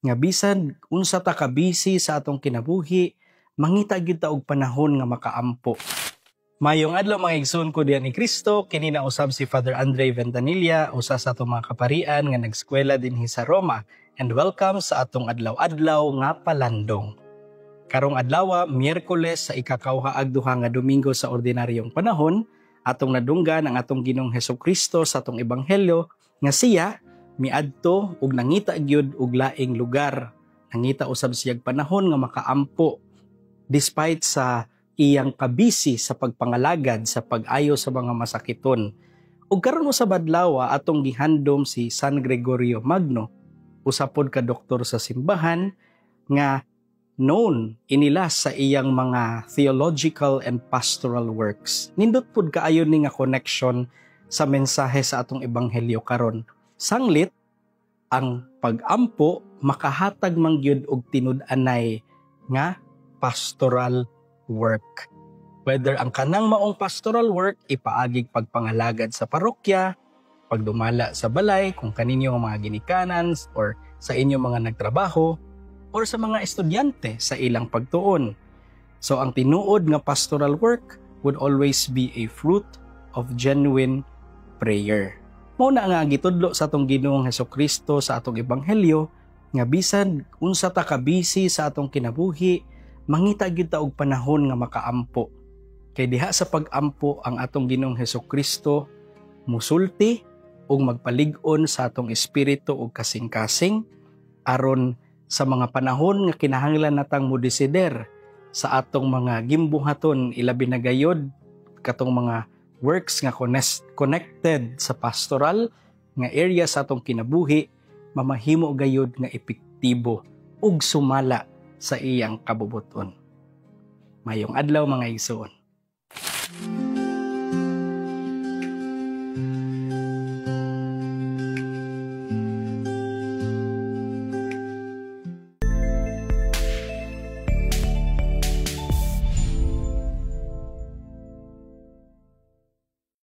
nga bisan unsa ta ka busy sa atong kinabuhi, mangita gyud ta og panahon nga makaampo. Mayong adlaw mga igsoon ko diyan ni Kristo, kini na usab si Father Andre Ventanilla, usa sa atong mga kaparian nga nagskwela dinhi sa Roma, and welcome sa atong adlaw-adlaw nga palandong. Karong adlaw, Miyerkules sa ikakauhaag-duha nga Domingo sa ordinaryong panahon, atong nadunggan ang atong Ginoong Hesukristo sa atong ebanghelyo nga siya miadto ug nangita gyud og laing lugar. Nangita usab siyang panahon nga makaampo despite sa iyang kabisi sa pagpangalagad sa pag-ayo sa mga masakiton. Ug karon sa adlaw atong gihandom si San Gregorio Magno, usapod ka doktor sa simbahan nga known inilas sa iyang mga theological and pastoral works. Nindot pud kaayo ni nga connection sa mensahe sa atong ebanghelyo karon. Sanglit ang pag-ampo makahatag man gyud og tinud-anay nga pastoral work. Whether ang kanang maong pastoral work ipaagig pagpangalagad sa parokya, pagdumala sa balay kung kaninyo mga ginikanan or sa inyo mga nagtrabaho or sa mga estudyante sa ilang pagtuon. So ang tinuod nga pastoral work would always be a fruit of genuine prayer. Mao na nga gitudlo sa atong Ginoong Hesukristo sa atong ebanghelyo nga bisan unsa ta ka busy sa atong kinabuhi, mangita gyud ta og panahon nga makaampo. Kay diha sa pag-ampo ang atong Ginoong Hesukristo musulti ug magpalig-on sa atong espiritu ug kasing-kasing aron sa mga panahon nga kinahanglan natang modesider sa atong mga gimbuhaton, ilabi na gayod katong mga works nga connected sa pastoral nga area sa atong kinabuhi, mamahimo gayod nga epektibo ug sumala sa iyang kabubuton. Mayong adlaw mga igsoon.